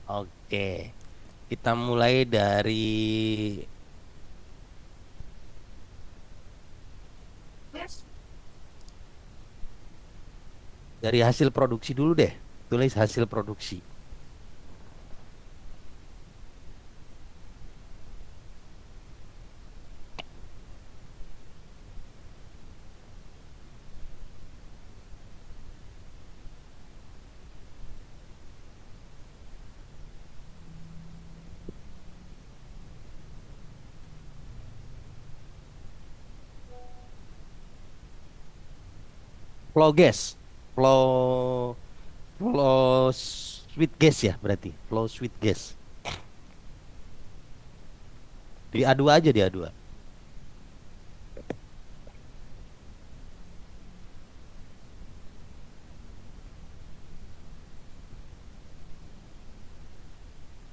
Oke, kita mulai dari hasil produksi dulu deh. Tulis hasil produksi. Flow gas, flow flow sweet gas ya berarti. Flow sweet gas. Di A2 aja di A2.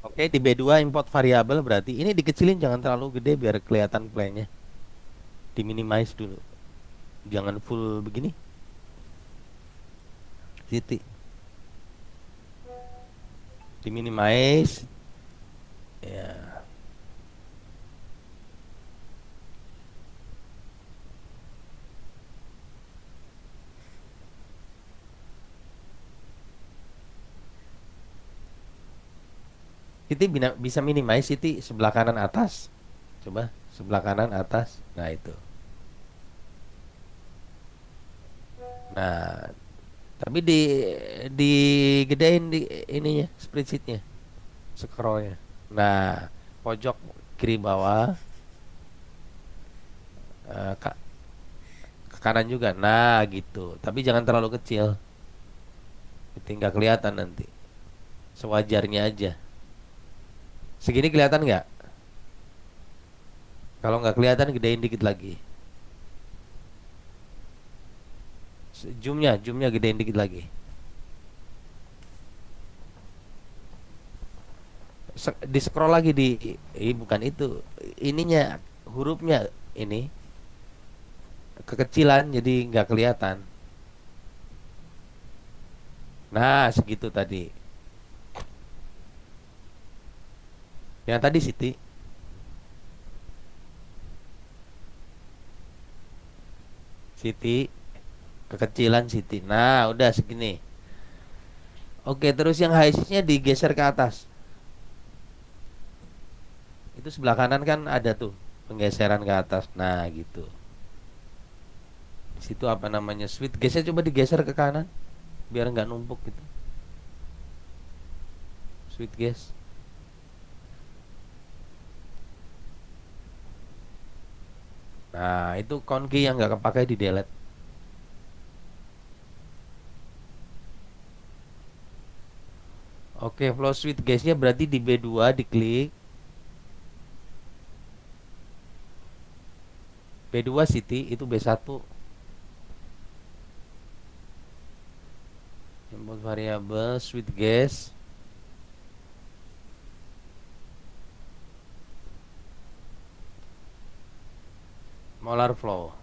Oke, di B2 import variabel berarti ini dikecilin jangan terlalu gede biar kelihatan playnya. Diminimize dulu. Jangan full begini. Titik. Diminimize. Ya. Siti bisa minimize Siti sebelah kanan atas. Coba sebelah kanan atas. Nah, itu. Nah, tapi digedein di ininya, spreadsheetnya, scrollnya. Nah, pojok kiri bawah, ke kanan juga. Nah, gitu. Tapi jangan terlalu kecil. Jadi nggak kelihatan nanti. Sewajarnya aja. Segini kelihatan nggak? Kalau nggak kelihatan, gedein dikit lagi. Zoomnya gedein dikit lagi. Di scroll lagi bukan itu. Ininya hurufnya ini kekecilan jadi nggak kelihatan. Nah, segitu tadi. Yang tadi Siti, Siti kekecilan Siti. Nah, udah segini. Oke, terus yang highsnya digeser ke atas. Itu sebelah kanan kan ada tuh penggeseran ke atas. Nah, gitu. Di situ apa namanya? Switch gasnya coba digeser ke kanan biar nggak numpuk gitu. Switch gas. Nah, itu count key yang nggak kepakai di delete. Oke, flow switch gasnya berarti di B2 diklik. B2 City itu B1. Input variabel switch gas molar flow.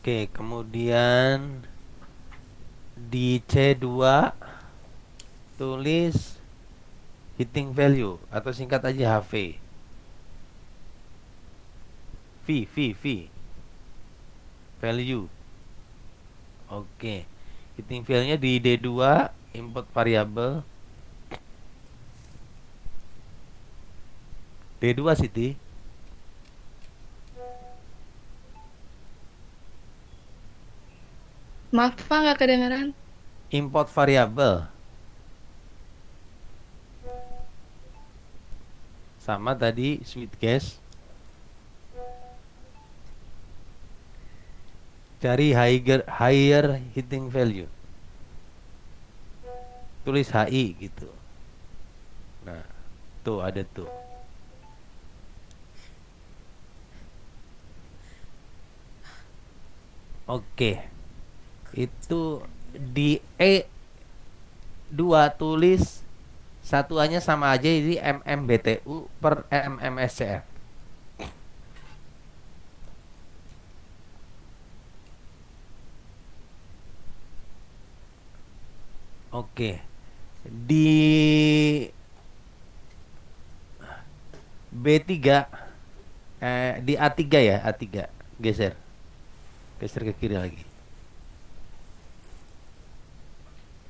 Oke, kemudian di C2 tulis heating value atau singkat aja HV. V value. Oke. Heating value-nya di D2 input variabel D2 Siti. Maaf Pak, nggak kedengeran. Import variabel sama tadi sweet gas cari higher heating value. Tulis HI gitu. Nah, tuh ada tuh. Oke. Itu di E2 tulis Satuannya sama aja, jadi MMBTU per MMSCF. Oke. Di B3, di A3 ya, A3. Geser. Geser ke kiri lagi.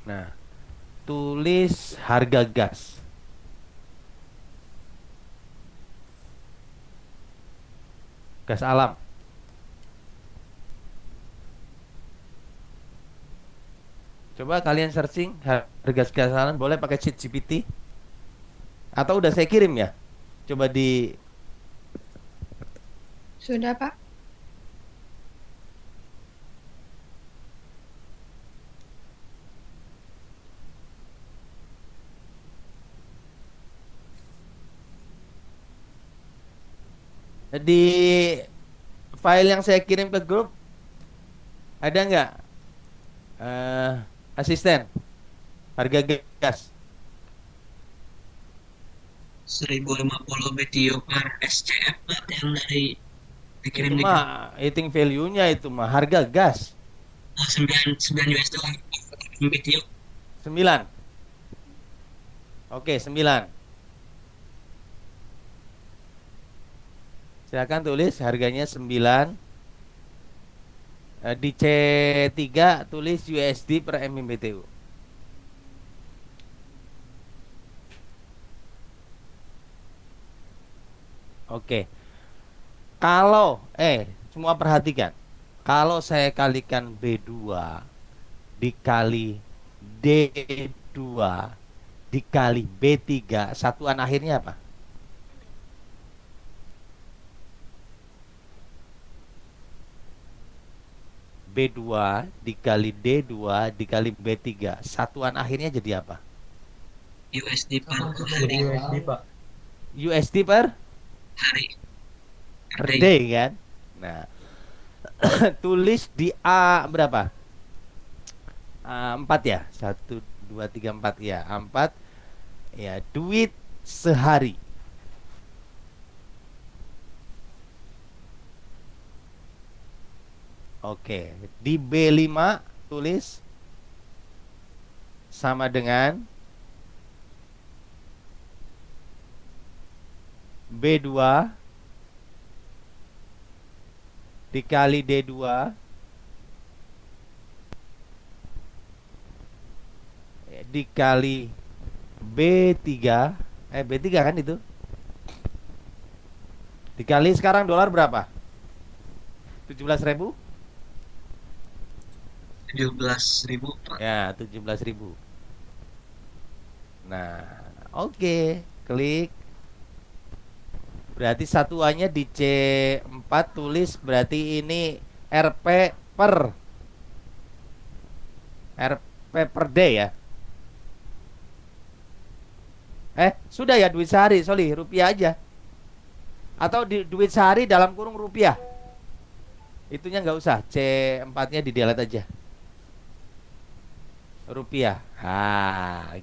Nah, tulis harga gas. Gas alam. Coba kalian searching harga gas alam, boleh pakai Chat GPT atau udah saya kirim ya? Coba Sudah, Pak. di file yang saya kirim ke grup, ada nggak eh asisten harga gas? 1050 BTU per SCF Pak, yang dari Itu dikirim di mah grup. eating value-nya, itu mah harga gas. Oh, 9 US dollar per BTU. 9. Oke, 9. Silakan tulis harganya 9. Di C3 tulis USD per MMBTU. Oke. Kalau semua perhatikan. Kalau saya kalikan B2 dikali D2 dikali B3, satuan akhirnya apa? B2 dikali D2 dikali B3, satuan akhirnya jadi apa? USD per hari. USD Pak. USD per Hari. Per per day. day kan? Nah, tulis di A berapa? A4 ya? 1, 2, 3, 4 ya. 4 ya, duit sehari. Oke, di B5 tulis sama dengan B2 dikali D2 dikali B3, B3 kan itu, dikali sekarang dolar berapa? 17.000 17.000 Pak. ya, 17.000. Nah, oke, klik. Berarti satuannya di C4 tulis, berarti ini RP per RP per day ya. Sudah ya, duit sehari, sorry, rupiah aja. Atau duit sehari dalam kurung rupiah. Itunya nggak usah, C4-nya di delete aja. Rupiah.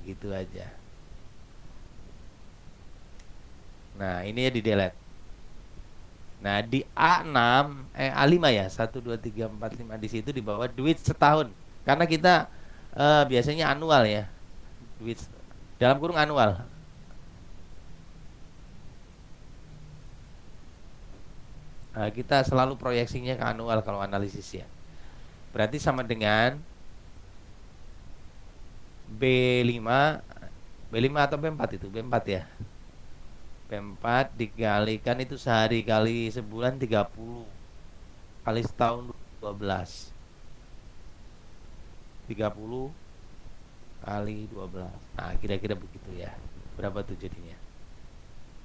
Gitu aja. Nah, ini ya di delete. Nah, di A6, A5 ya, 1, 2, 3, 4, 5 di situ di bawah duit setahun. Karena kita biasanya anual ya. Duit dalam kurung anual. Nah, kita selalu proyeksinya ke anual kalau analisis ya. Berarti sama dengan B5, B5 atau B4 itu, B4 ya. B4 dikalikan itu sehari kali sebulan 30, kali setahun 12. 30 kali 12. Nah, kira-kira begitu ya. Berapa tuh jadinya?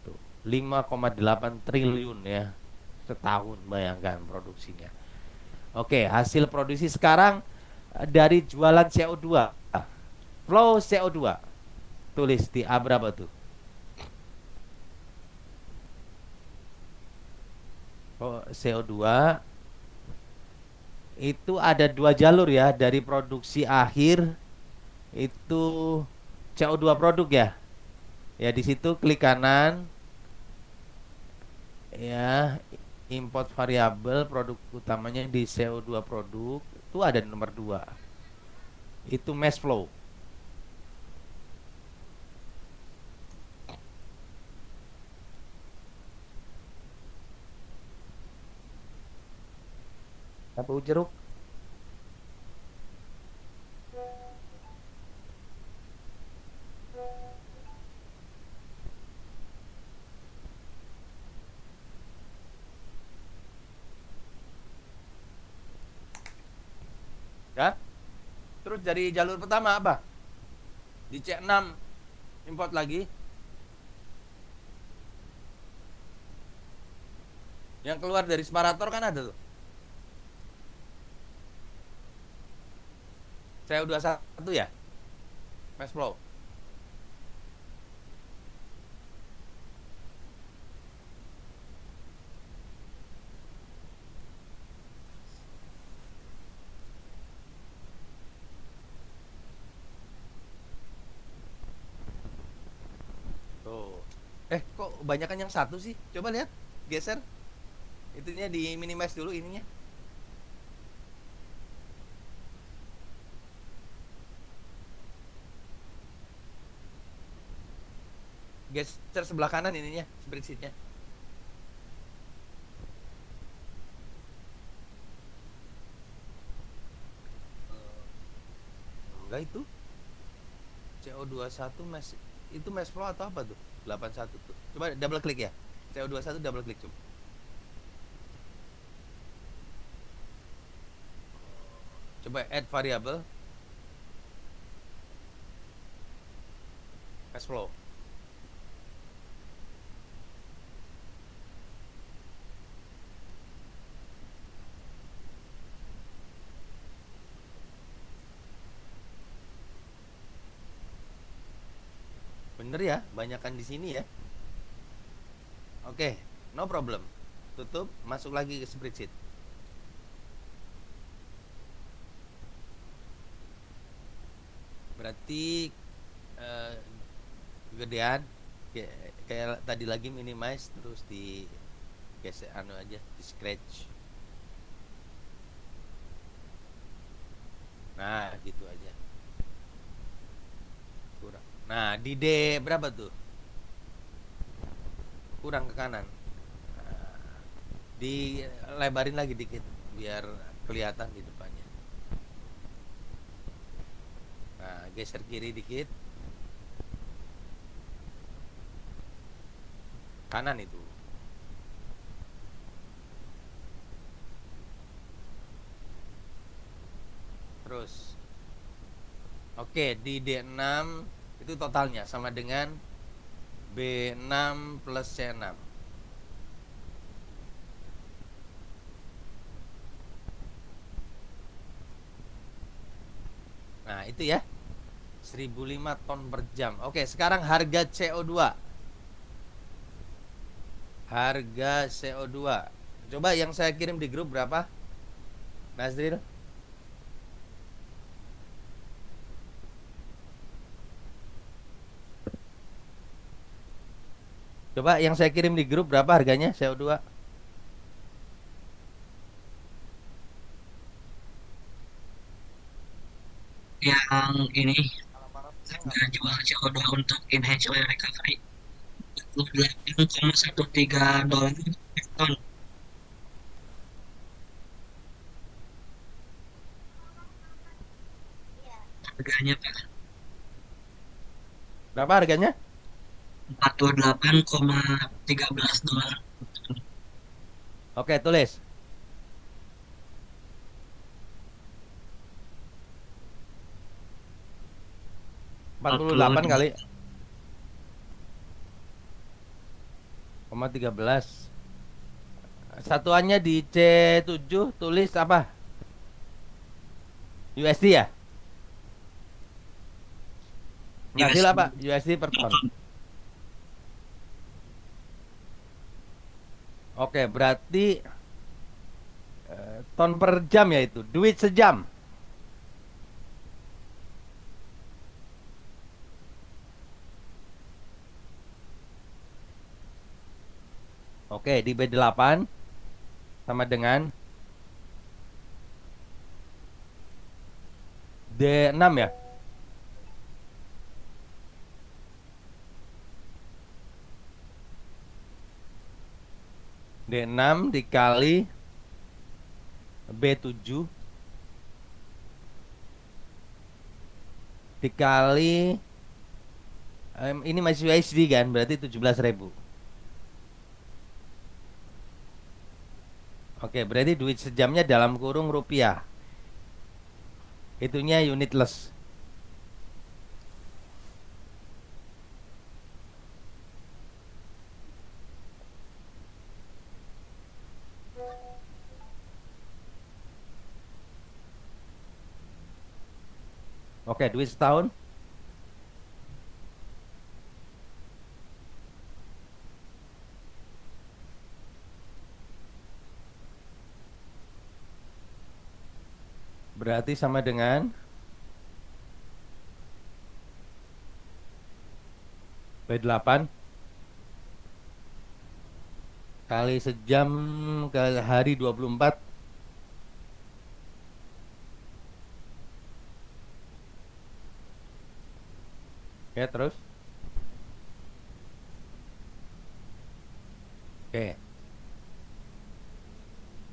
Tuh, 5,8 triliun ya. Setahun, bayangkan produksinya. Oke, hasil produksi sekarang dari jualan CO2. Flow CO2. Tulis di A berapa tuh? Oh, CO2 itu ada 2 jalur ya, dari produksi akhir itu CO2 produk ya. Ya di situ klik kanan, ya import variabel produk utamanya di CO2 produk itu ada di nomor 2. Itu mass flow. Apa jeruk? Ya. Terus dari jalur pertama apa? Di C6 import lagi. Yang keluar dari separator kan ada tuh. CO21 ya? Mass flow. Tuh. Kok banyakan yang satu sih? Coba lihat, geser. Itunya di minimize dulu ininya. Geser sebelah kanan ininya, spreadsheetnya. Enggak itu. CO21 mass itu mass flow atau apa tuh? 81 tuh. Coba double klik ya. CO21 double klik coba. Coba add variable mass flow. Bener ya, banyakan di sini ya. Oke, no problem. Tutup, masuk lagi ke spreadsheet. Berarti eh, gedean kayak tadi lagi minimize terus di geser anu aja, di scratch. Nah, gitu aja. Kurang. Nah, di D berapa tuh? Kurang ke kanan. Nah, dilebarin lagi dikit biar kelihatan di depannya. Nah, geser kiri dikit. Kanan itu. Terus. Oke, di D6 itu totalnya sama dengan B6 plus C6. Nah, itu ya. 1005 ton per jam. Oke, sekarang harga CO2. Harga CO2. Coba yang saya kirim di grup berapa? Nazril? Coba yang saya kirim di grup berapa harganya CO2? Yang ini harga jual CO2 untuk enhanced oil recovery $28,13 per ton harganya Pak. Berapa harganya? $48,13. Oke, tulis. 48 kali 0,13. Satuannya di C7 tulis apa? USD ya? Ngasih USD. apa? USD per ton. Oke, berarti ton per jam ya itu. Duit sejam. Oke, di B8 sama dengan D6 ya. D6 dikali B7 dikali ini masih USD kan, berarti 17.000. Oke, berarti duit sejamnya dalam kurung rupiah. Itunya unitless. Oke, duit setahun. Berarti sama dengan B8 kali sejam kali hari 24. Ya, terus. Oke,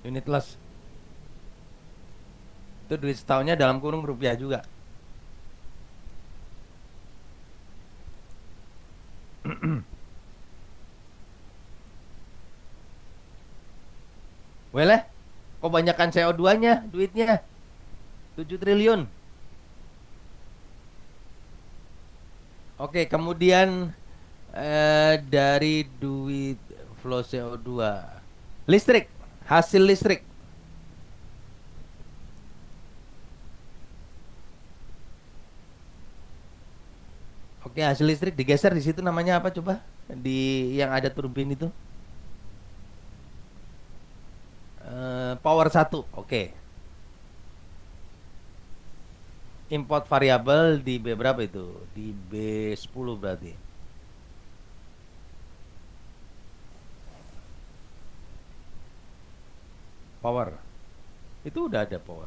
unitless. Itu duit setahunnya dalam kurung rupiah juga. Boleh? Kok banyakkan CO2-nya duitnya? 7 triliun. Oke, kemudian dari duit flow CO2. Listrik, hasil listrik. Oke, hasil listrik digeser di situ namanya apa coba? Di yang ada turbin itu. Power satu. Oke. Import variabel di B berapa itu? Di B10 berarti. Power. Itu udah ada power.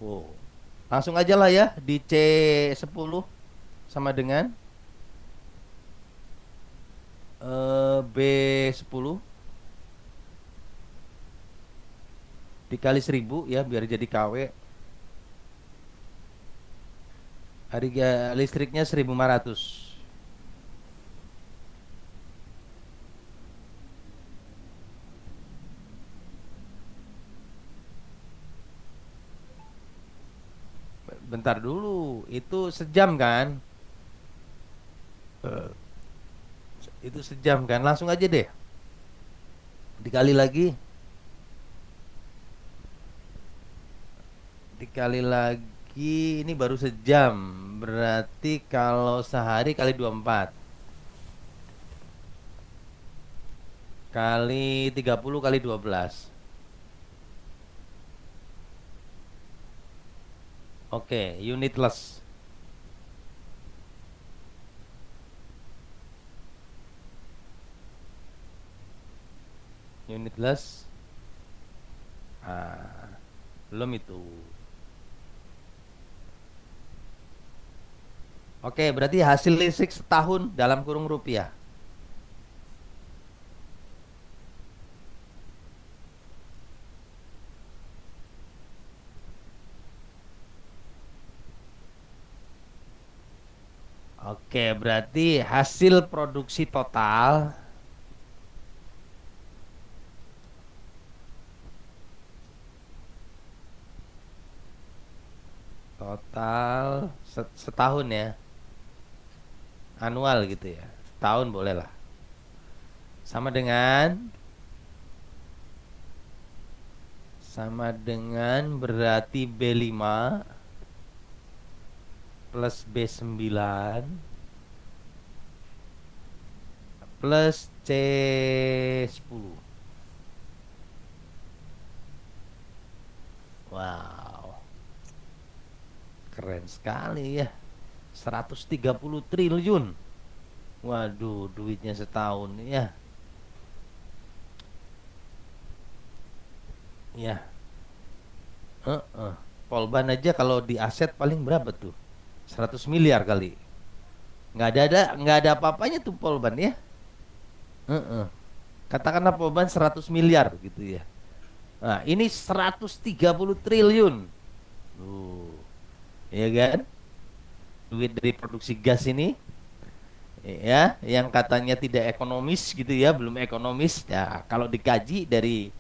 Wow. Langsung aja lah ya di C10 sama dengan B10 dikali 1000 ya biar jadi KW. Harga listriknya 1.500. Bentar dulu, itu sejam kan? Itu sejam kan? Langsung aja deh. Dikali lagi, dikali lagi, ini baru sejam. Berarti kalau sehari kali 24 kali 30 kali 12. Oke, unitless. Unitless. Ah, belum itu. Oke, berarti hasil listrik setahun dalam kurung rupiah. Oke, berarti hasil produksi total setahun ya, annual gitu ya. Setahun boleh lah. Sama dengan berarti B5 plus B9 plus C10. Wow, keren sekali ya. 130 triliun. Waduh, duitnya setahun ya. Ya, heeh. Polban aja kalau di aset paling berapa tuh? 100 miliar kali. Nggak ada apa-apanya tuh Polban ya. Heeh. Katakanlah Polban 100 miliar gitu ya. Nah, ini 130 triliun. Tuh, ya kan? Duit dari produksi gas ini ya, yang katanya tidak ekonomis gitu ya, belum ekonomis. Ya, kalau dikaji dari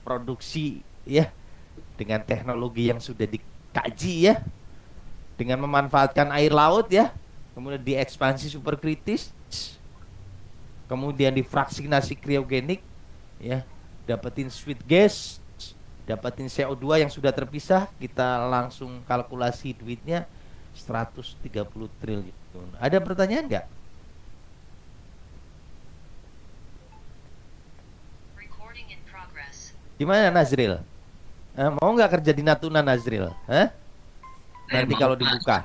produksi ya dengan teknologi yang sudah dikaji ya, dengan memanfaatkan air laut ya, kemudian diekspansi superkritis, kemudian difraksinasi kriogenik ya, dapetin sweet gas, dapetin CO2 yang sudah terpisah, kita langsung kalkulasi duitnya 130 triliun. Ada pertanyaan nggak? Gimana Nazril? Mau nggak kerja di Natuna Nazril? Hah? Saya Nanti mau kalau Pak. dibuka.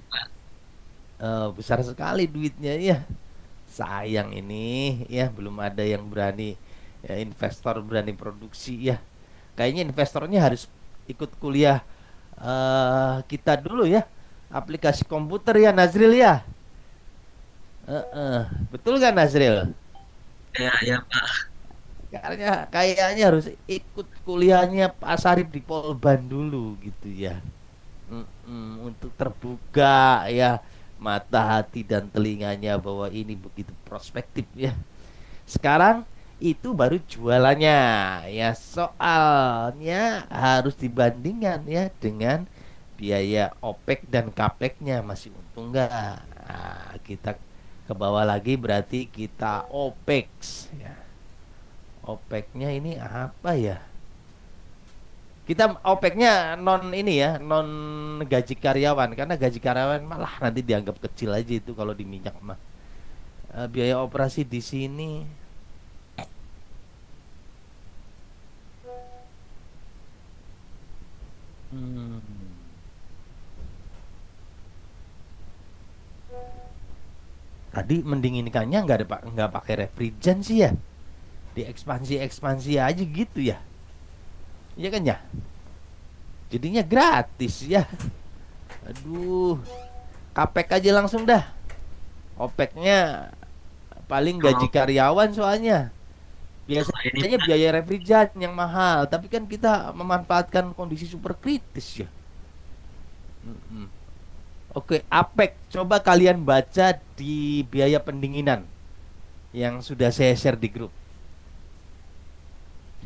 Pak. Besar sekali duitnya ya. Sayang ini ya belum ada yang berani ya, investor berani produksi ya. Kayaknya investornya harus ikut kuliah kita dulu ya. Aplikasi komputer ya Nazril ya. Betul kan Nazril? Ya, ya Pak. Kayaknya harus ikut kuliahnya Pak Sarip di Polban dulu gitu ya. Untuk terbuka ya mata hati dan telinganya bahwa ini begitu prospektif ya. Sekarang itu baru jualannya ya. Soalnya harus dibandingkan ya dengan biaya OPEX dan CAPEX-nya masih untung nggak? Nah, kita ke bawah lagi berarti kita OPEX ya. OPEX-nya ini apa ya? Kita OPEX-nya non ini ya, non gaji karyawan karena gaji karyawan malah nanti dianggap kecil aja itu kalau di minyak mah. Biaya operasi di sini hmm, tadi mendinginkannya nggak ada pak nggak pakai refrigerant sih ya. Diekspansi ekspansi aja gitu ya. Iya kan ya? Jadinya gratis ya. Aduh, kapek aja langsung dah. OPEX-nya paling gaji Kalau karyawan soalnya. kalau ini Biasanya Pak, biaya refrigerant yang mahal, tapi kan kita memanfaatkan kondisi super kritis ya. Mm-mm. Oke, APEC, coba kalian baca di biaya pendinginan yang sudah saya share di grup.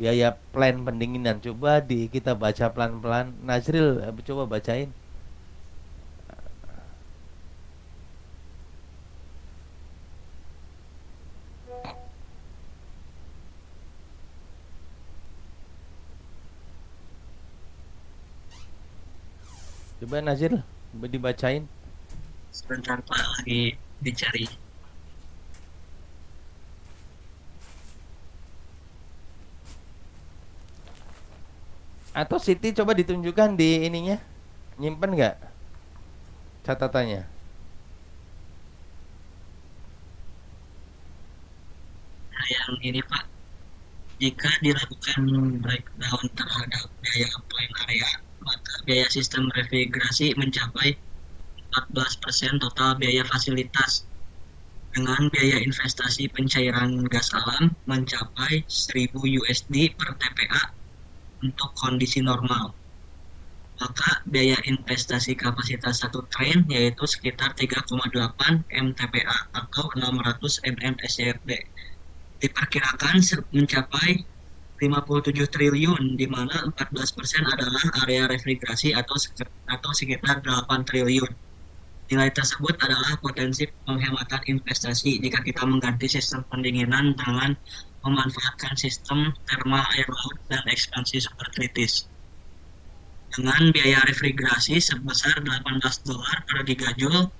Biaya plan pendinginan, coba kita baca pelan-pelan. Nazril, coba bacain. Coba Nazril, coba dibacain. sebentar Pak lagi dicari. Atau Siti coba ditunjukkan di ininya. Nyimpen nggak catatannya? Nah, yang ini Pak, jika dilakukan breakdown terhadap biaya point area, maka biaya sistem refrigerasi mencapai 14% total biaya fasilitas dengan biaya investasi pencairan gas alam mencapai 1000 USD per TPA untuk kondisi normal. Maka biaya investasi kapasitas satu train yaitu sekitar 3,8 MTPA atau 600 MMSCFD diperkirakan mencapai 57 triliun, di mana 14% adalah area refrigerasi atau sekitar 8 triliun. Nilai tersebut adalah potensi penghematan investasi jika kita mengganti sistem pendinginan dengan memanfaatkan sistem termal air laut dan ekspansi superkritis. Dengan biaya refrigerasi sebesar $18 per gigajoule,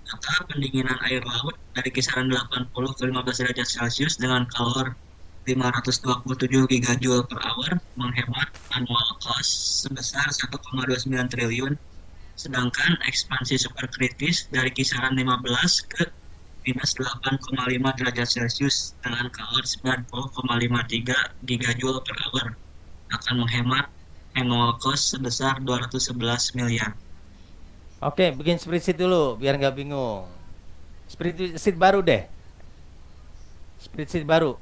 maka pendinginan air laut dari kisaran 80 ke 15 derajat Celcius dengan kalor 527 gigajoule per hour menghemat annual cost sebesar 1,29 triliun Sedangkan ekspansi superkritis dari kisaran 15 ke minus 8,5 derajat Celcius dengan kalor 90,53 gigajoule per hour akan menghemat annual cost sebesar 211 miliar. Oke, bikin spreadsheet dulu biar nggak bingung. Spreadsheet baru deh. Spreadsheet baru.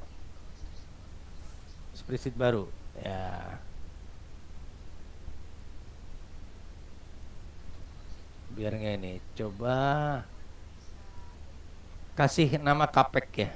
Spreadsheet baru. Ya, biar nggak ini. Coba kasih nama Kapek ya.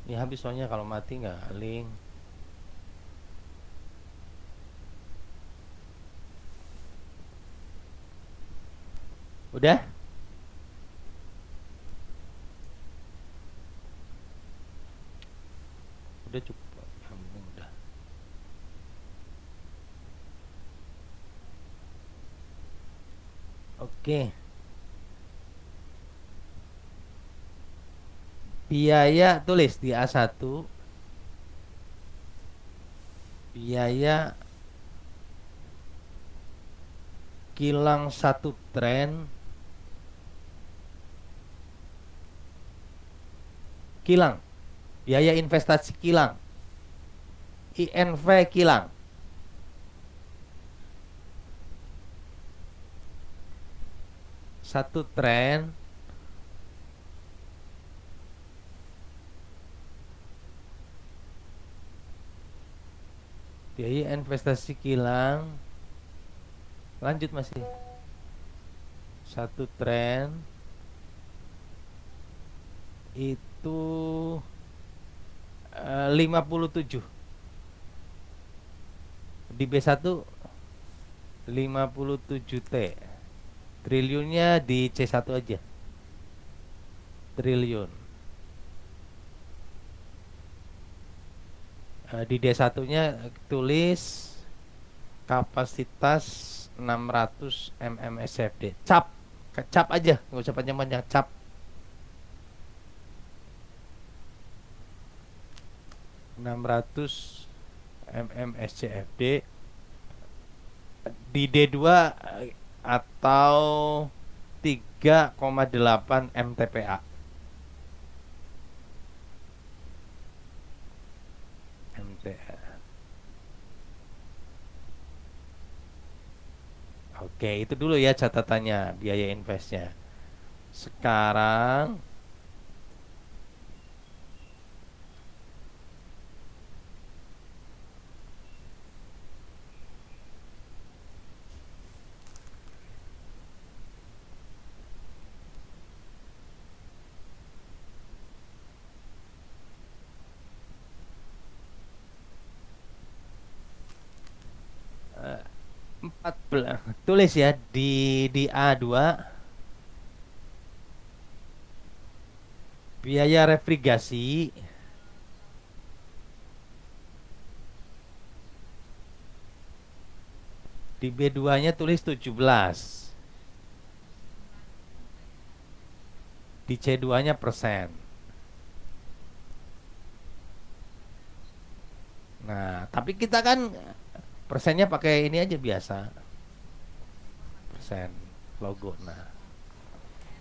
Ini habis soalnya kalau mati nggak link. Udah? Udah cukup. Yang penting udah. Oke. Biaya tulis di A1. Biaya kilang satu tren. Kilang. Biaya investasi kilang. INV kilang. Satu tren biaya investasi kilang. Lanjut masih. Satu tren itu 57. Di B1 57 T. Triliunnya di C1 aja. Triliun. Di D1-nya tulis kapasitas 600 mmSFD. Cap. Cap aja, nggak usah panjang-panjang. Cap. 600 mmSCFD di D2 atau 3,8 mTPA. MTA. Oke, itu dulu ya catatannya biaya investnya. Sekarang eh, 14 tulis ya di A2 biaya refrigerasi di B2-nya tulis 17. Di C2-nya persen. Nah, tapi kita kan persennya pakai ini aja biasa. Persen logo. Nah,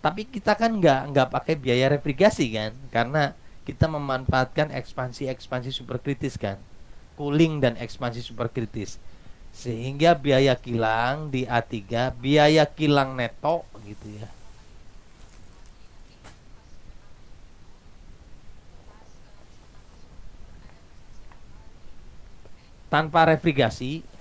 tapi kita kan nggak pakai biaya refrigerasi kan, karena kita memanfaatkan ekspansi superkritis kan, cooling dan ekspansi superkritis, sehingga biaya kilang di A3 biaya kilang neto gitu ya, tanpa refrigerasi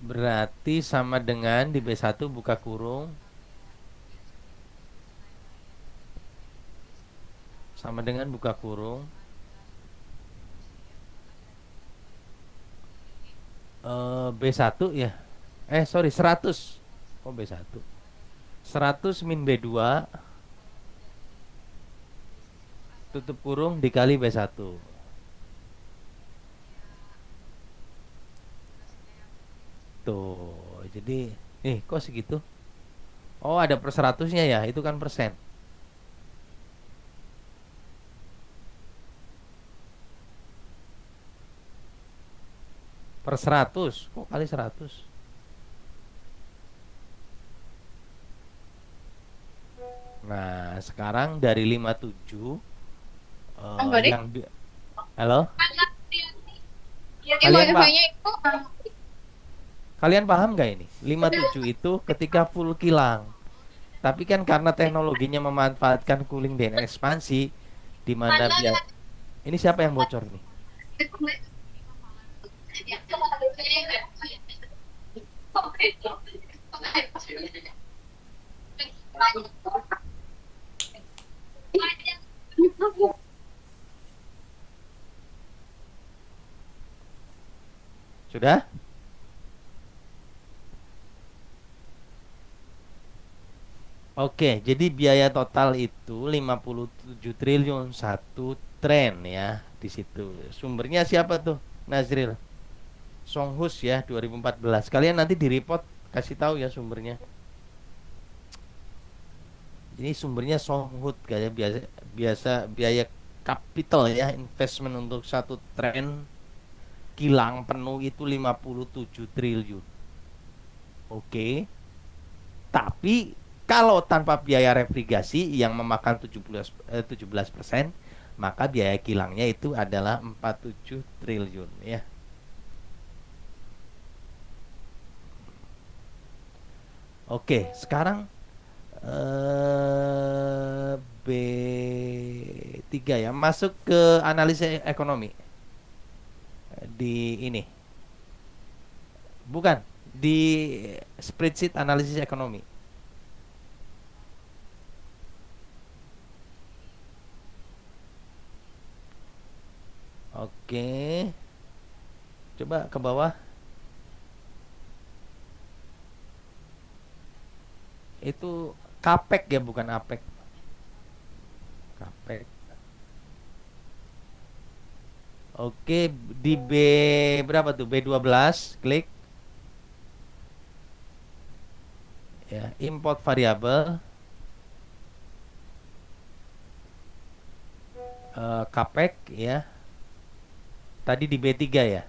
berarti sama dengan di B1 buka kurung sama dengan buka kurung B1 ya. Sorry, 100. Oh, B1. 100 min B2 tutup kurung dikali B1. Tuh, jadi kok segitu? Oh, ada per 100-nya ya, itu kan persen. Per 100, kok kali 100? Nah, sekarang dari 57 Enggak deh. yang halo? Jadi Kalian Pak, wifi-nya itu kalian paham nggak ini? 57 itu ketika full kilang. Tapi kan karena teknologinya memanfaatkan cooling dan ekspansi di mana ini siapa yang bocor nih? Sudah? Oke, jadi biaya total itu 57 triliun satu tren ya di situ. Sumbernya siapa tuh? Nazril. Songhus ya 2014. Kalian nanti di report kasih tahu ya sumbernya. Ini sumbernya Songhut kayak biasa biasa biaya capital ya investment untuk satu tren kilang penuh itu 57 triliun. Oke. Tapi kalau tanpa biaya refrigerasi yang memakan 17%, maka biaya kilangnya itu adalah 47 triliun ya. Oke, sekarang B3 ya, masuk ke analisis ekonomi di ini. Bukan, di spreadsheet analisis ekonomi. Oke. Coba ke bawah. Itu kapek ya, bukan apek. Kapek. Oke, di B berapa tuh? B12, klik ya, import variabel kapek ya. Tadi di B3 ya.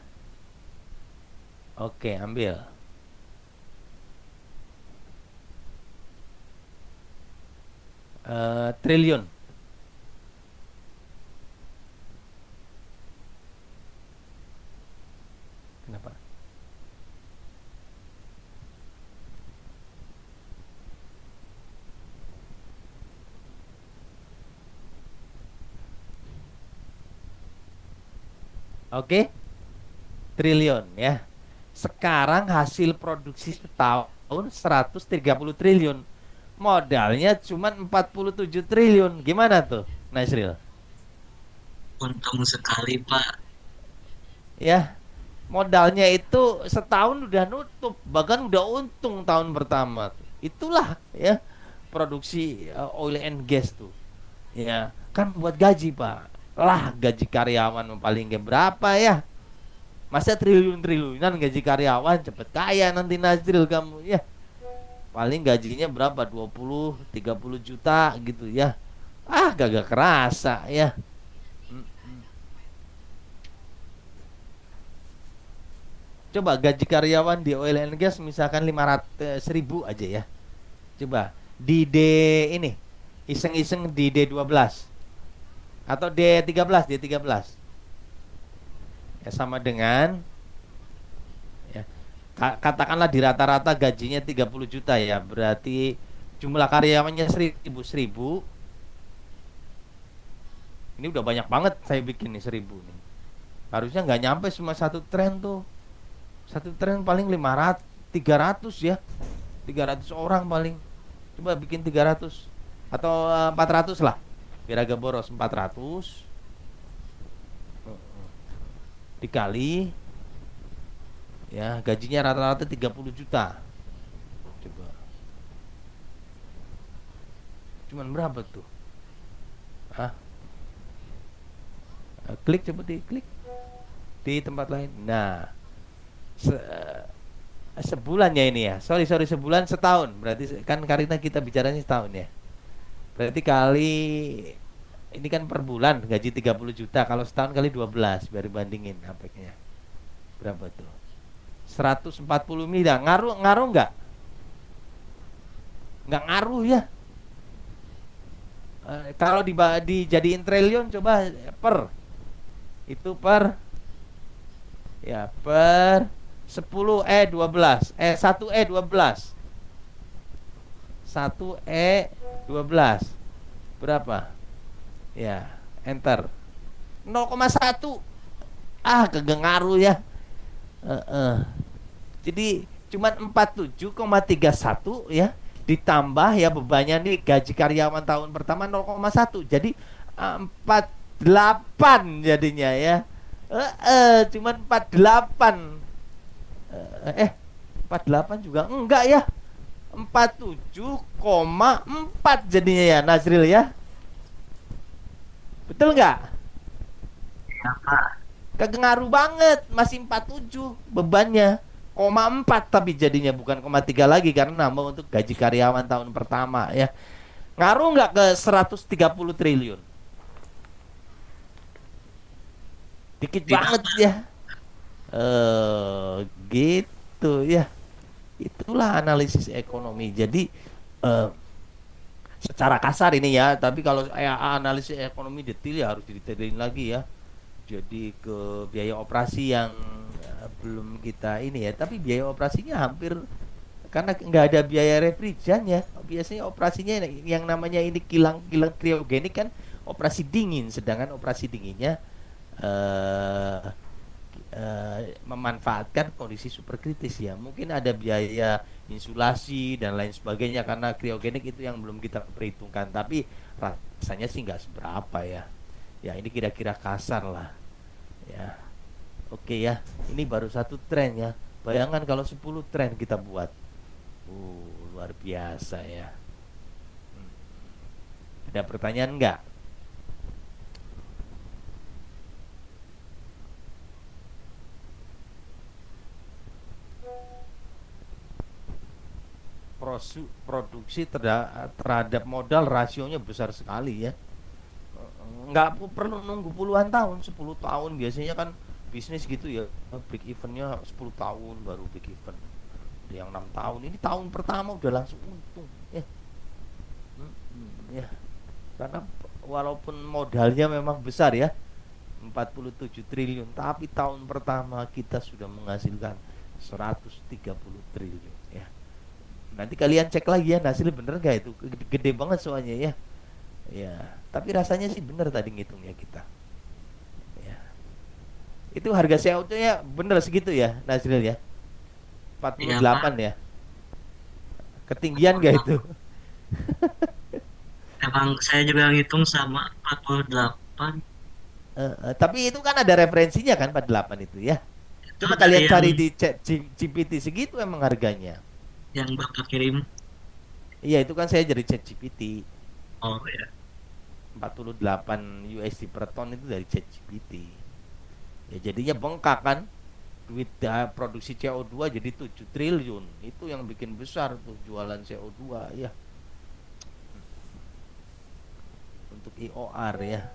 Oke, ambil. Triliun. Kenapa? Oke, triliun ya. Sekarang hasil produksi setahun 130 triliun. Modalnya cuma 47 triliun. Gimana tuh, Nasril? Untung sekali, Pak. Ya, modalnya itu setahun udah nutup, bahkan udah untung tahun pertama. Itulah ya produksi oil and gas tuh. Ya, kan buat gaji, Pak. Lah, gaji karyawan paling nggak berapa ya? Masa triliun-triliunan gaji karyawan cepet kaya nanti Nazril kamu ya. Paling gajinya berapa? 20, 30 juta gitu ya. Ah, gak kerasa ya. Coba gaji karyawan di oil and gas misalkan 500 ribu aja ya. Coba di D ini iseng-iseng di D12 atau D13 ya sama dengan ya katakanlah di rata-rata gajinya 30 juta ya, berarti jumlah karyawannya 1000. Ini udah banyak banget saya bikin nih 1000 nih. Harusnya nggak nyampe cuma satu tren tuh. Satu tren paling 500, 300 ya. 300 orang paling. Coba bikin 300 atau 400 lah. Biar agak boros 400 dikali Ya, gajinya rata-rata 30 juta. Coba. Cuman berapa tuh? Ah, klik coba diklik di tempat lain. Nah, sebulan ya ini ya. Sorry sorry sebulan setahun. Berarti kan Karina kita bicaranya setahun ya. Berarti kali ini kan per bulan gaji 30 juta. Kalau setahun kali 12 biar bandingin apeknya. Berapa tuh? 140 miliar. Ngaruh ngaruh nggak? Nggak ngaruh ya. Kalau dijadiin triliun coba per itu per ya per 10 1 1 berapa? Ya, enter 0,1. Kagak ngaruh ya. Jadi cuman 47,31 ya, ditambah ya bebannya nih gaji karyawan tahun pertama 0,1. Jadi 48 jadinya ya. Cuman 48. Eh 48 juga enggak ya. 47,4 jadinya ya Nazril ya. Betul nggak? Ya, Pak. Kagak ngaruh banget, masih 47 bebannya. 0,4 tapi jadinya bukan 0,3 lagi karena nambah untuk gaji karyawan tahun pertama ya. Ngaruh nggak ke 130 triliun? Dikit Tidak, banget Pak. ya. Gitu ya. Itulah analisis ekonomi. Jadi eh, secara kasar ini ya, tapi kalau analisis ekonomi detail ya harus didetailin lagi ya. Jadi ke biaya operasi yang belum kita ini ya, tapi biaya operasinya hampir karena nggak ada biaya refrigeran ya. Biasanya operasinya yang namanya ini kilang-kilang kriogenik kan operasi dingin, sedangkan operasi dinginnya eh memanfaatkan kondisi superkritis ya. Mungkin ada biaya insulasi dan lain sebagainya karena kriogenik itu yang belum kita perhitungkan. Tapi rasanya sih nggak seberapa ya. Ya ini kira-kira kasar lah. Ya, oke ya. Ini baru satu tren ya. Bayangkan kalau 10 tren kita buat. Luar biasa ya. Hmm. Ada pertanyaan nggak? Produksi terhadap modal rasionya besar sekali ya. Nggak perlu nunggu puluhan tahun, 10 tahun biasanya kan bisnis gitu ya. Break evennya 10 tahun baru break even. Ada yang 6 tahun, ini tahun pertama udah langsung untung ya. Ya. Karena walaupun modalnya memang besar ya, 47 triliun, tapi tahun pertama kita sudah menghasilkan 130 triliun ya. Nanti kalian cek lagi ya, hasilnya bener nggak itu? Gede banget soalnya ya. Ya, tapi rasanya sih bener tadi ngitungnya kita. Ya. Itu harga CO2-nya bener segitu ya, Nazril ya? Iya, 48 Pak. ya. Ketinggian nggak itu? Emang saya juga ngitung sama 48. Tapi itu kan ada referensinya kan 48 itu ya. Itu Coba dari kalian yang cari di chat GPT segitu emang harganya. Bapak kirim. Iya, itu kan saya jadi chat GPT. Oh ya. 48 USD per ton itu dari ChatGPT. Ya jadinya bengkak kan. Duit produksi CO2 jadi 7 triliun. Itu yang bikin besar tuh jualan CO2 ya. Untuk IOR ya.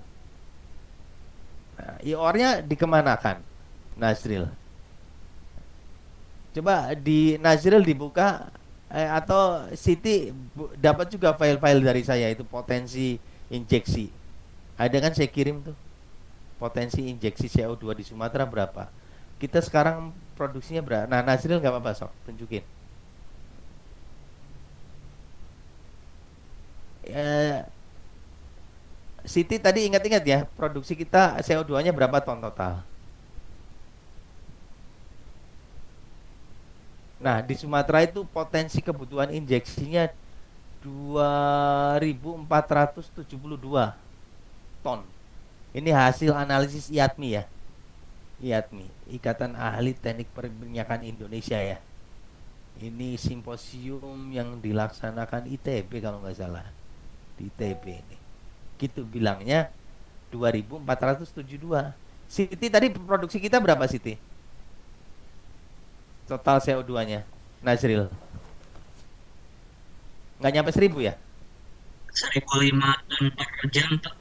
Nah, IOR-nya dikemanakan? Nazril. Coba di Nazril dibuka atau Siti dapat juga file-file dari saya itu potensi injeksi. Ada kan saya kirim tuh potensi injeksi CO2 di Sumatera berapa. Kita sekarang produksinya berapa. Nah Nazril nggak apa-apa sok tunjukin. Eh, Siti tadi ingat-ingat ya produksi kita CO2-nya berapa ton total. Nah di Sumatera itu potensi kebutuhan injeksinya 2.472 ton. Ini hasil analisis IATMI ya. Lihat nih, Ikatan Ahli Teknik Perminyakan Indonesia ya. Ini simposium yang dilaksanakan ITB kalau nggak salah. Di ITB ini. Gitu bilangnya 2472. Siti tadi produksi kita berapa Siti? Total CO2-nya. Nazril. Nggak nyampe 1000 ya? 1005 ton per jam Pak.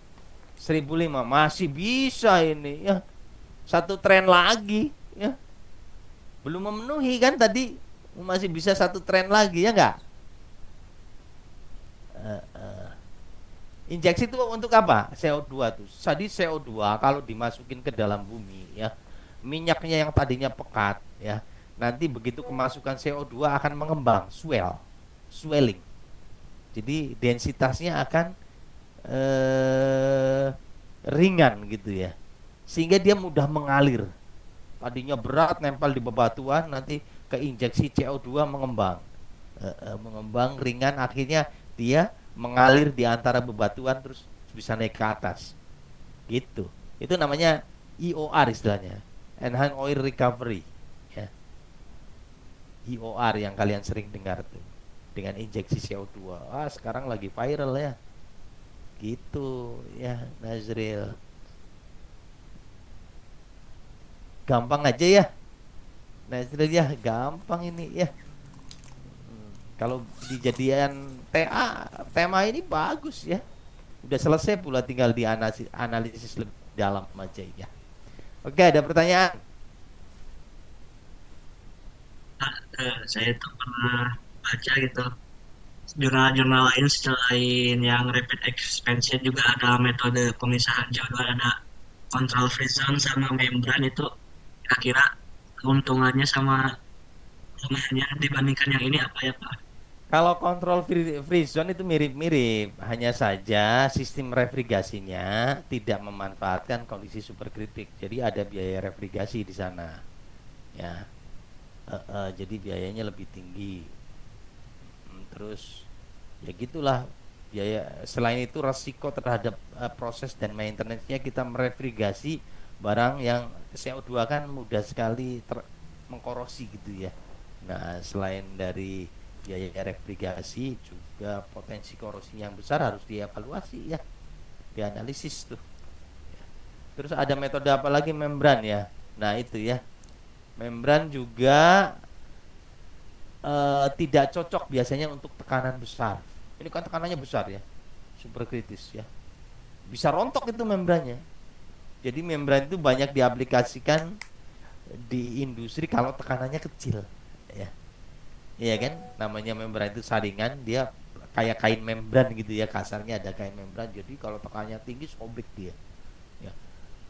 1005 masih bisa ini ya. Satu tren lagi ya. Belum memenuhi kan tadi, masih bisa satu tren lagi ya nggak? Eh, eh. Injeksi itu untuk apa? CO2 tuh. Tadi CO2 kalau dimasukin ke dalam bumi ya, minyaknya yang tadinya pekat ya, nanti begitu kemasukan CO2 akan mengembang, swelling. Jadi densitasnya akan eh, ringan gitu ya, sehingga dia mudah mengalir. Tadinya berat nempel di bebatuan, nanti keinjeksi CO2 mengembang. Mengembang ringan, akhirnya dia mengalir di antara bebatuan terus bisa naik ke atas. Gitu. Itu namanya EOR istilahnya. Enhanced Oil Recovery. Ya. EOR yang kalian sering dengar tuh. Dengan injeksi CO2. Ah, sekarang lagi viral ya. Gitu ya, Nazril. Gampang aja ya. Nazril ya, gampang ini ya. Kalau dijadian TA, tema ini bagus ya. Udah selesai pula, tinggal analisis lebih dalam aja ya. Oke, ada pertanyaan? Pak, saya tuh pernah baca gitu jurnal-jurnal lain selain yang rapid expansion juga ada metode pemisahan CO2, ada control free zone sama membran. Itu kira-kira keuntungannya sama kelemahannya dibandingkan yang ini apa ya Pak? Kalau kontrol free zone itu mirip-mirip, hanya saja sistem refrigerasinya tidak memanfaatkan kondisi superkritik. Jadi ada biaya refrigerasi di sana. Ya, jadi biayanya lebih tinggi. Terus ya gitulah biaya. Selain itu resiko terhadap proses dan maintenance-nya, kita merefrigerasi barang yang CO2 kan mudah sekali mengkorosi gitu ya. Nah, selain dari biaya refrigerasi, juga potensi korosi yang besar harus dievaluasi ya, dianalisis tuh. Terus ada metode apa lagi? Membran ya. Nah itu ya, membran juga tidak cocok biasanya untuk tekanan besar. Ini kan tekanannya besar ya, super kritis ya, bisa rontok itu membrannya. Jadi membran itu banyak diaplikasikan di industri kalau tekanannya kecil ya. Iya kan, namanya membran itu saringan, dia kayak kain membran gitu ya, kasarnya ada kain membran. Jadi kalau tekanannya tinggi sobek dia. Ya.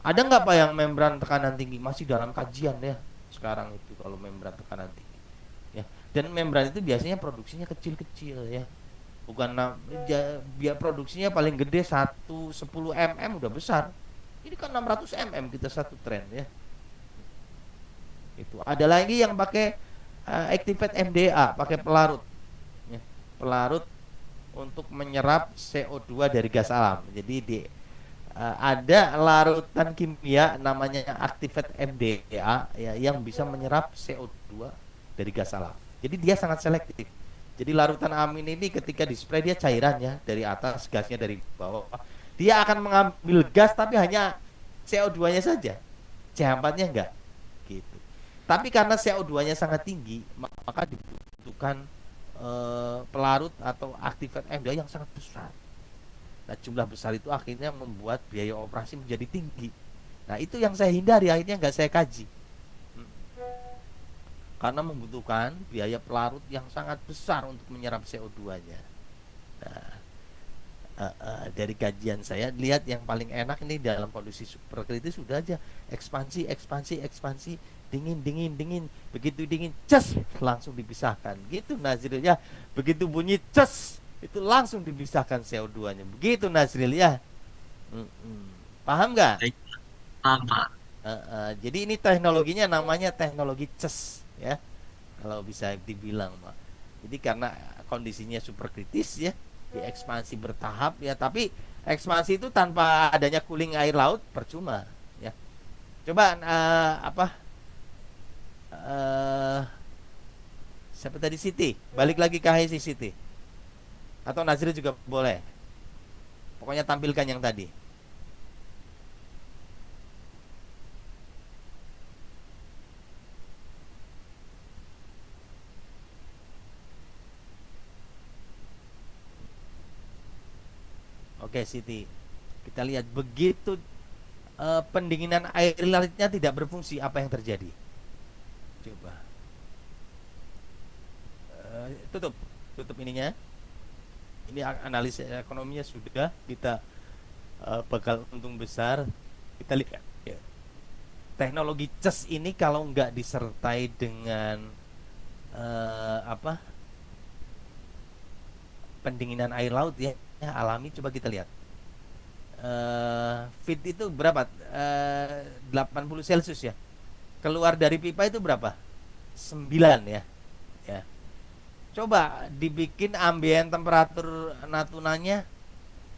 Ada nggak Pak yang membran tekanan tinggi? Masih dalam kajian ya sekarang itu kalau membran tekanan tinggi. Ya. Dan membran itu biasanya produksinya kecil-kecil ya. Bukan biar produksinya paling gede 110 mm udah besar. Ini kan 600 mm kita satu tren ya. Itu ada lagi yang pakai Activate MDA, pakai pelarut ya. Pelarut untuk menyerap CO2 dari gas alam. Jadi ada larutan kimia namanya Activate MDA ya, yang bisa menyerap CO2 dari gas alam. Jadi dia sangat selektif. Jadi larutan amin ini ketika di-spray dia cairan ya, dari atas gasnya dari bawah. Dia akan mengambil gas tapi hanya CO2-nya saja. C4-nya enggak. Gitu. Tapi karena CO2-nya sangat tinggi, maka dibutuhkan pelarut atau Activate MDA yang sangat besar. Nah, jumlah besar itu akhirnya membuat biaya operasi menjadi tinggi. Nah, itu yang saya hindari, akhirnya nggak saya kaji. Karena membutuhkan biaya pelarut yang sangat besar untuk menyerap CO2-nya. Nah, dari kajian saya lihat yang paling enak ini dalam kondisi superkritis sudah aja ekspansi, dingin, begitu dingin, ces, langsung dipisahkan. Gitu Nazril ya. Begitu bunyi ces, itu langsung dipisahkan CO2-nya. Begitu Nazril ya. Paham nggak? Baik, paham Pak. Jadi ini teknologinya namanya teknologi ces ya, kalau bisa dibilang Pak. Jadi karena kondisinya superkritis ya, diekspansi bertahap ya, tapi ekspansi itu tanpa adanya cooling air laut percuma ya. Coba apa? eh Siapa tadi, Siti? Balik lagi ke HIC Siti. Atau Nazril juga boleh. Pokoknya tampilkan yang tadi. Oke, Siti. Kita lihat begitu pendinginan air lautnya tidak berfungsi, apa yang terjadi? Coba. Tutup, tutup ininya. Ini analisis ekonominya sudah kita bakal untung besar. Kita lihat ya. Teknologi CES ini kalau nggak disertai dengan apa, pendinginan air laut ya, alami, coba kita lihat. Feet itu berapa? 80 Celcius ya. Keluar dari pipa itu berapa? 9 ya. Ya. Coba dibikin ambient temperatur Natunanya.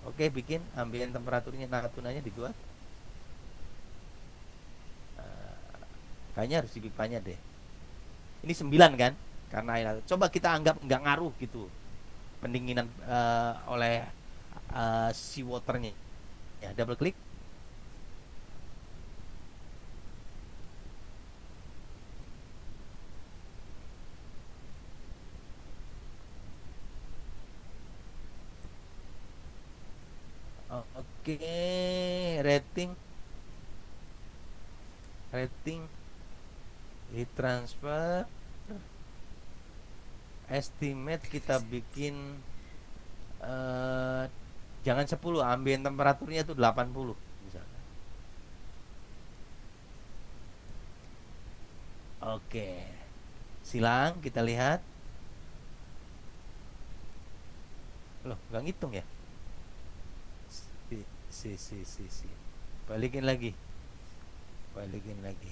Oke, bikin ambient temperaturnya Natunanya dibuat. Kayaknya harus di pipanya deh. Ini 9 kan? Karena air laut. Coba kita anggap nggak ngaruh gitu pendinginan oleh seawaternya. Ya, double klik. Oke, rating, rating, heat transfer, estimate kita bikin eh jangan 10, ambient temperaturnya itu 80 misalnya. Oke. Silang kita lihat. Loh, nggak ngitung ya? Si. Balikin lagi. Balikin lagi.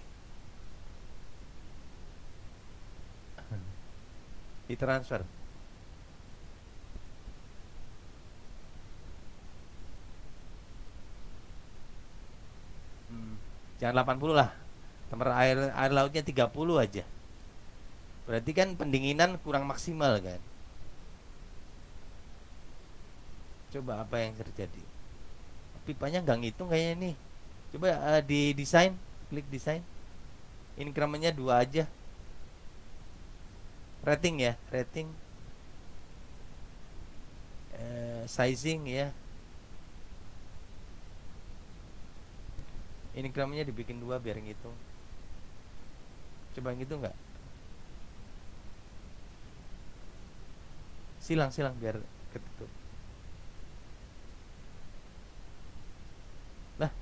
Ditransfer. Jangan 80 lah. Temperatur air lautnya 30 aja. Berarti kan pendinginan kurang maksimal kan? Coba apa yang terjadi? Pipanya nggak ngitung kayaknya nih. Coba di desain, klik desain. Incrementnya 2 aja. Rating ya, rating. Sizing ya. Incrementnya dibikin 2 biar ngitung. Coba ngitung nggak? Silang biar ketutup. Lah,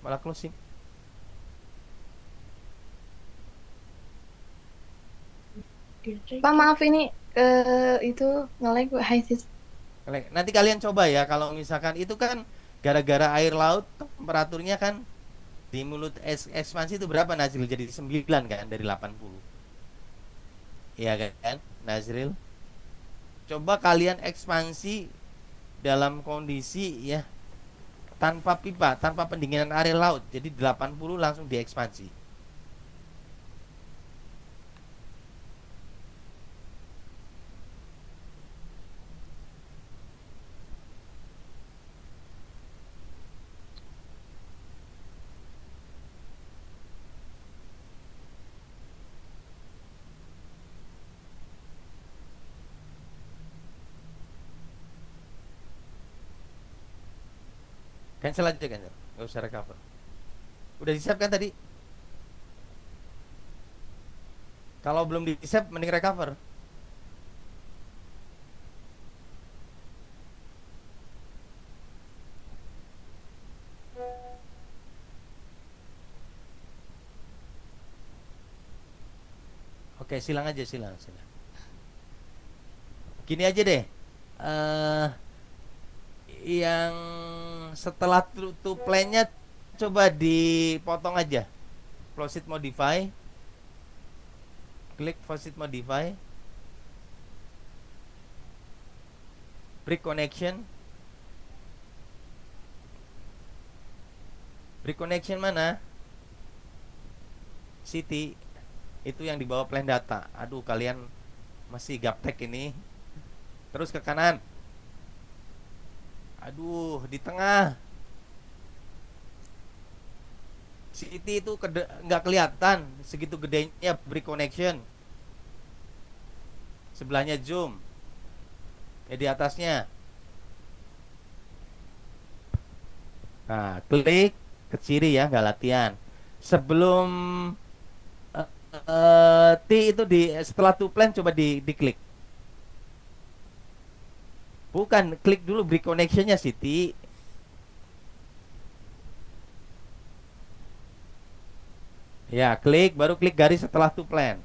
malah closing. Pak maaf ini itu nge-lag high sis. Nanti kalian coba ya, kalau misalkan itu kan gara-gara air laut temperaturnya kan di mulut ekspansi itu berapa Nazril? Jadi 9 kan dari 80. Iya kan Nazril? Coba kalian ekspansi dalam kondisi ya tanpa pipa, tanpa pendinginan air laut. Jadi 80 langsung diekspansi. Cancel aja, cancel. Gak usah recover. Udah di-save kan tadi? Kalau belum di-save mending recover. Oke, silang aja, silang. Gini aja deh. eh yang setelah to plan-nya coba dipotong aja. Proceed modify. Klik proceed modify. Break connection. Break connection mana? Siti, itu yang di bawah plan data. Aduh, kalian masih gaptek ini. Terus ke kanan. Aduh, di tengah. Siti itu nggak kelihatan segitu gedenya brick connection. Sebelahnya zoom. Ya di atasnya. Nah, klik ke kiri ya, nggak latihan. Sebelum T itu setelah to plan coba diklik. Bukan, klik dulu brick connectionnya Siti. Ya, klik baru klik garis setelah to plan.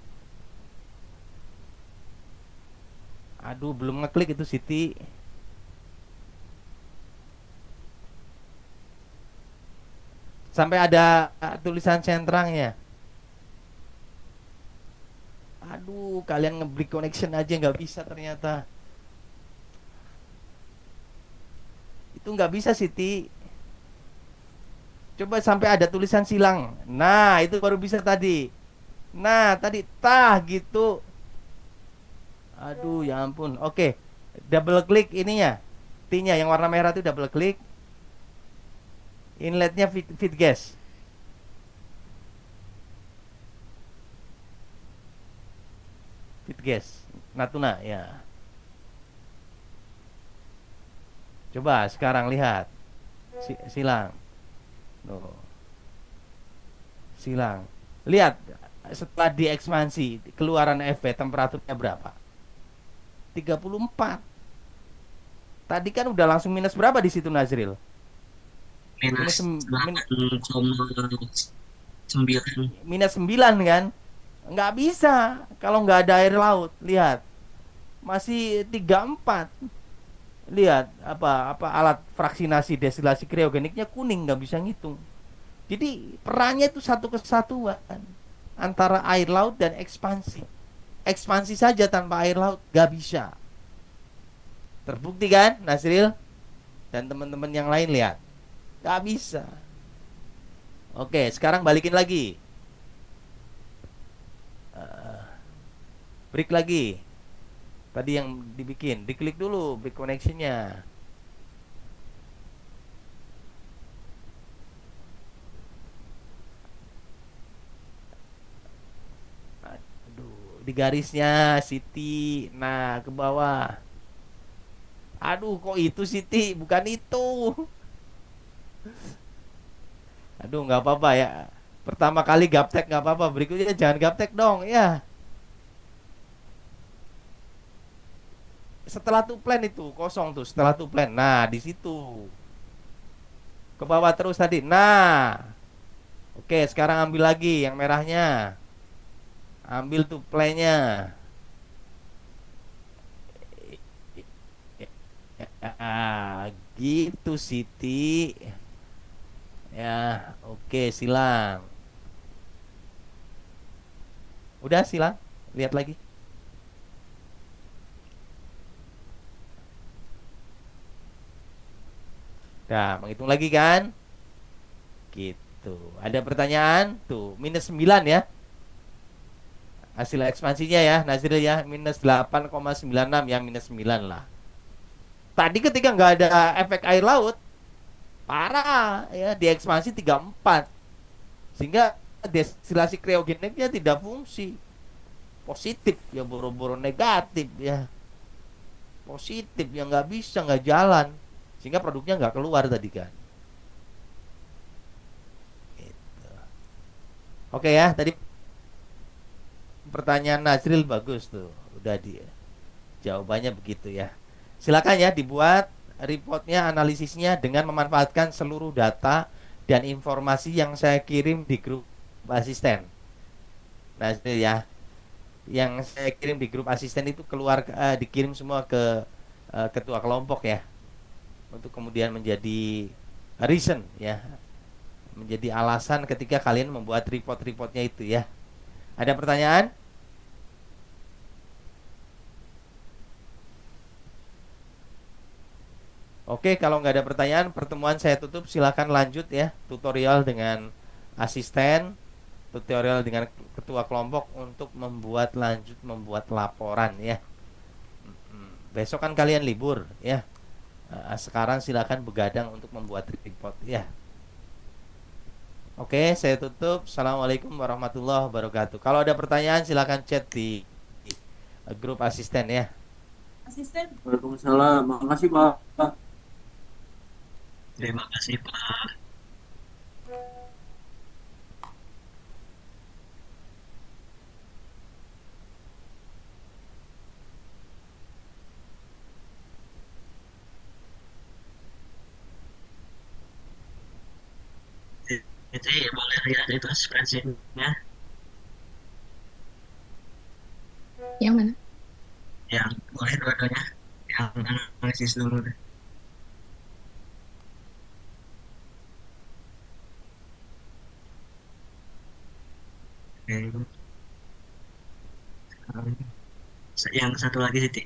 Aduh, belum ngeklik itu Siti. Sampai ada tulisan sentrangnya. Aduh, kalian nge-brick connection aja nggak bisa ternyata. Itu nggak bisa Siti. Coba sampai ada tulisan silang. Nah, itu baru bisa tadi. Nah, tadi tah gitu. Aduh, ya ampun. Oke. Double klik ininya. T-nya yang warna merah itu double klik. Inletnya feed gas. Feed gas. Natuna ya. Coba sekarang lihat. Silang. Tuh. Silang. Lihat setelah diekspansi keluaran FV temperaturnya berapa? 34. Tadi kan udah langsung minus berapa di situ Nazril? minus Minus 8,9. minus 9 kan? Nggak bisa kalau nggak ada air laut. Lihat. Masih 34. Lihat apa alat fraksinasi destilasi kriogeniknya kuning, nggak bisa ngitung. Jadi perannya itu satu kesatuan antara air laut dan ekspansi. Ekspansi saja tanpa air laut nggak bisa. Terbukti kan Nasril dan teman-teman yang lain, lihat nggak bisa. Oke, sekarang balikin lagi. Break lagi. Tadi yang dibikin, diklik dulu break connectionnya. Aduh, di garisnya Siti. Nah, ke bawah. Aduh, kok itu Siti, bukan itu. Aduh, nggak apa-apa ya. Pertama kali gaptek nggak apa-apa, berikutnya jangan gaptek dong ya. Setelah tuh plan itu kosong tuh, setelah tuh plan. Nah, di situ. Ke bawah terus tadi. Nah. Oke, sekarang ambil lagi yang merahnya. Ambil tuh playnya. Gitu Siti. Ya, oke, silang. Udah silang. Lihat lagi. Nah, menghitung lagi kan? Gitu. Ada pertanyaan? Tuh, minus 9 ya. Hasil ekspansinya ya, Nazril ya, minus 8,96 ya, minus 9 lah. Tadi ketika nggak ada efek air laut, parah ya, di ekspansi 34. Sehingga destilasi kriogeniknya tidak fungsi. Positif ya, boro-boro negatif ya. Positif ya, nggak bisa, nggak jalan. Sehingga produknya nggak keluar tadi kan. Gitu. Oke ya, tadi pertanyaan Nazril bagus tuh. Udah dia. Jawabannya begitu ya. Silakan ya dibuat reportnya, analisisnya dengan memanfaatkan seluruh data dan informasi yang saya kirim di grup asisten. Nazril ya. Yang saya kirim di grup asisten itu keluar dikirim semua ke ketua kelompok ya. Untuk kemudian menjadi reason ya. Menjadi alasan ketika kalian membuat report-reportnya itu ya. Ada pertanyaan? Oke, kalau nggak ada pertanyaan, pertemuan saya tutup. Silakan lanjut ya tutorial dengan asisten. tutorial dengan ketua kelompok untuk membuat laporan ya. Besok kan kalian libur ya. Sekarang silakan begadang untuk membuat report ya. Oke, saya tutup. Assalamualaikum warahmatullahi wabarakatuh. Kalau ada pertanyaan silakan chat di grup asisten ya. Waalaikumsalam. Makasih, Pak. Terima kasih Pak. Itu boleh lihat itu spreadsheetnya Yang mana? yang boleh dua-duanya yang analisis dulu deh. Oke. Yang satu lagi Siti.